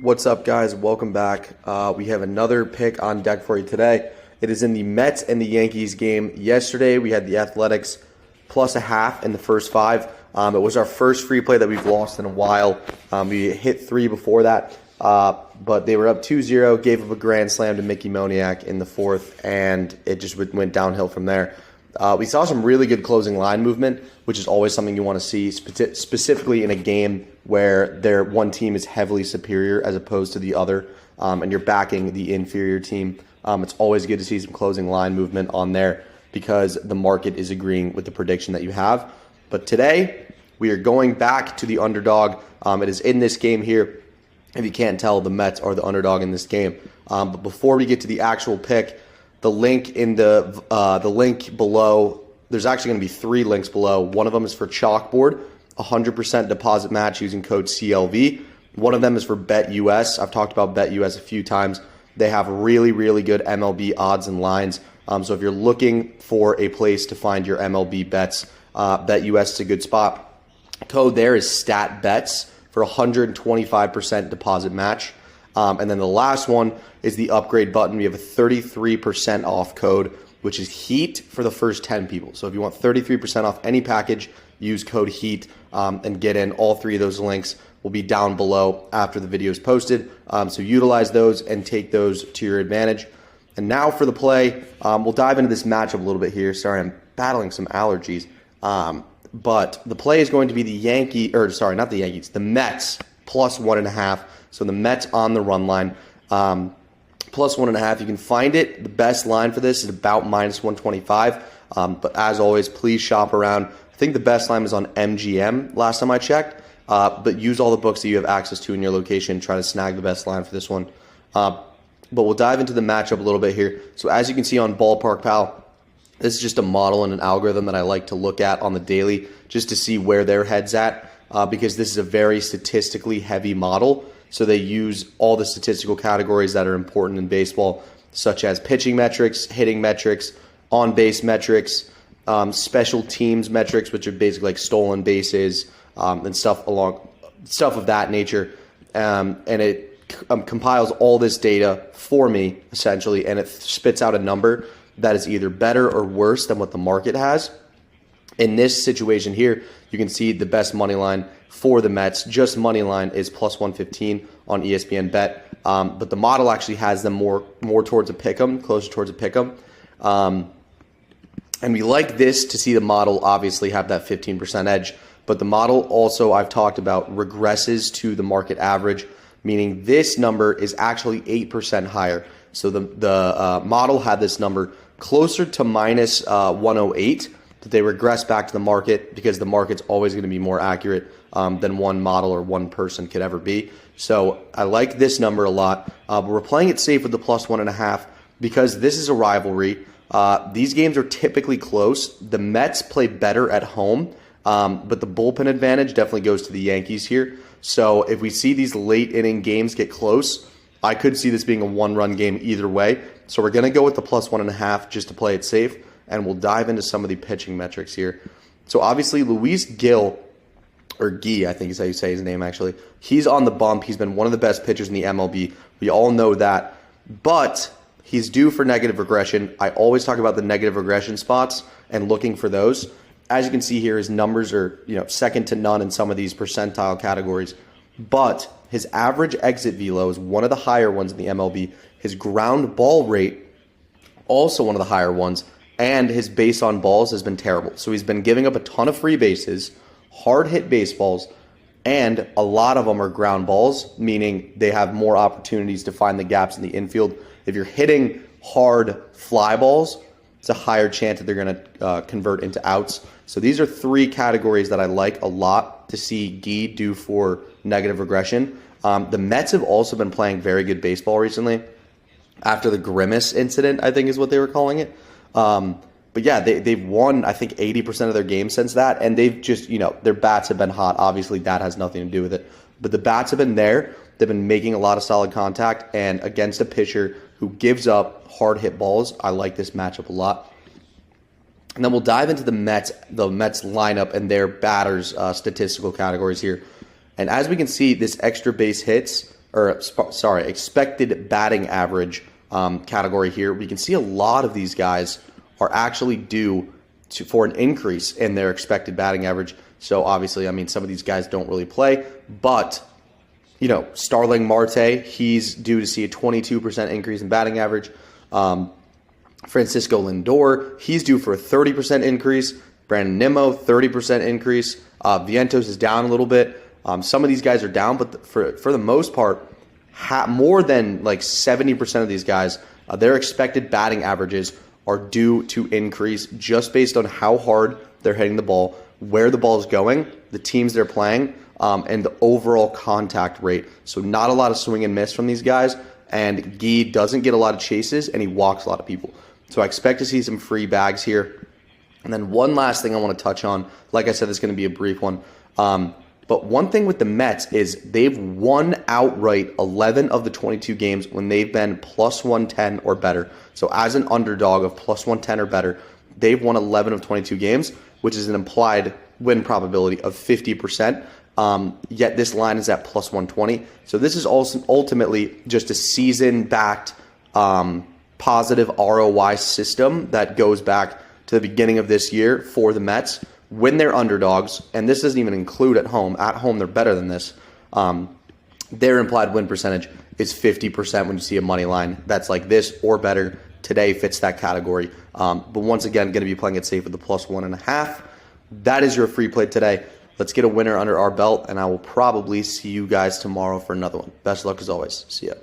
What's up, guys? Welcome back. We have another pick on deck for you today. It is in the Mets and the Yankees game. Yesterday, we had the Athletics plus a half in the first five. It was our first free play that we've lost in a while. We hit three before that, but they were up 2-0, gave up a grand slam to Mickey Moniak in the fourth, and it just went downhill from there. We saw some really good closing line movement, which is always something you want to see, specifically in a game where one team is heavily superior as opposed to the other, and you're backing the inferior team. It's always good to see some closing line movement on there because the market is agreeing with the prediction that you have. But today, we are going back to the underdog. It is in this game here. If you can't tell, the Mets are the underdog in this game. But before we get to the actual pick, the link in the link below, there's actually going to be 3 links below. One of them is for CHALKBOARD, 100% deposit match using code CLV. One of them is for BETUS. I've talked about BETUS a few times. They have really, really good MLB odds and lines. So if you're looking for a place to find your MLB bets, BETUS is a good spot. Code there is STATBETZ for 125% deposit match. And then the last one is the upgrade button. We have a 33% off code, which is HEAT for the first 10 people. So if you want 33% off any package, use code HEAT and get in. All 3 of those links will be down below after the video is posted. So utilize those and take those to your advantage. And now for the play, we'll dive into this matchup a little bit here. Sorry, I'm battling some allergies. But the play is going to be the Mets plus 1.5. So the Mets on the run line, plus 1.5. You can find it. The best line for this is about minus 125. But as always, please shop around. I think the best line is on MGM last time I checked. But use all the books that you have access to in your location. Try to snag the best line for this one. But we'll dive into the matchup a little bit here. So as you can see on Ballpark Pal, this is just a model and an algorithm that I like to look at on the daily just to see where their head's at because this is a very statistically heavy model. So they use all the statistical categories that are important in baseball, such as pitching metrics, hitting metrics, on-base metrics, special teams metrics, which are basically like stolen bases and stuff of that nature. And it compiles all this data for me, essentially, and it spits out a number that is either better or worse than what the market has. In this situation here, you can see the best money line for the Mets, just money line, is plus 115 on ESPN Bet. But the model actually has them more towards a pick'em, closer towards a pick'em. And we like this to see the model obviously have that 15% edge. But the model also, I've talked about, regresses to the market average, meaning this number is actually 8% higher. So the model had this number closer to minus 108, but they regress back to the market because the market's always going to be more accurate than one model or one person could ever be. So I like this number a lot. But we're playing it safe with the plus 1.5 because this is a rivalry. These games are typically close. The Mets play better at home, but the bullpen advantage definitely goes to the Yankees here. So if we see these late inning games get close, I could see this being a 1-run game either way. So we're going to go with the plus 1.5 just to play it safe, and we'll dive into some of the pitching metrics here. So obviously Luis Gil, or Guy, I think is how you say his name actually, he's on the bump. He's been one of the best pitchers in the MLB. We all know that. But he's due for negative regression. I always talk about the negative regression spots and looking for those. As you can see here, his numbers are second to none in some of these percentile categories. But his average exit velo is one of the higher ones in the MLB. His ground ball rate, also one of the higher ones. And his base on balls has been terrible. So he's been giving up a ton of free bases, hard hit baseballs, and a lot of them are ground balls, meaning they have more opportunities to find the gaps in the infield. If you're hitting hard fly balls, it's a higher chance that they're going to convert into outs. So these are 3 categories that I like a lot to see Guy do for negative regression. The Mets have also been playing very good baseball recently after the Grimace incident, I think is what they were calling it. But yeah, they've won, I think, 80% of their games since that, and they've just, their bats have been hot. Obviously, that has nothing to do with it. But the bats have been there. They've been making a lot of solid contact, and against a pitcher who gives up hard hit balls, I like this matchup a lot. And then we'll dive into the Mets lineup and their batters' statistical categories here. And as we can see, this extra base hits expected batting average category here, we can see a lot of these guys are actually due for an increase in their expected batting average. So obviously, I mean, some of these guys don't really play, but you know, Starling Marte, he's due to see a 22% increase in batting average. Francisco Lindor, he's due for a 30% increase. Brandon Nimmo, 30% increase. Vientos is down a little bit. Some of these guys are down, but for the most part, more than like 70% of these guys, their expected batting averages are due to increase just based on how hard they're hitting the ball, where the ball is going, the teams they're playing, and the overall contact rate. So not a lot of swing and miss from these guys, and Guy doesn't get a lot of chases, and he walks a lot of people. So I expect to see some free bags here. And then one last thing I want to touch on, like I said, this is going to be a brief one. But one thing with the Mets is they've won outright 11 of the 22 games when they've been plus 110 or better. So as an underdog of plus 110 or better, they've won 11 of 22 games, which is an implied win probability of 50%. Yet this line is at plus 120. So this is also ultimately just a season-backed positive ROI system that goes back to the beginning of this year for the Mets when they're underdogs, and this doesn't even include at home. At home, they're better than this. Their implied win percentage is 50% when you see a money line that's like this or better. Today fits that category. But once again, going to be playing it safe with the plus 1.5. That is your free play today. Let's get a winner under our belt, and I will probably see you guys tomorrow for another one. Best luck as always. See ya.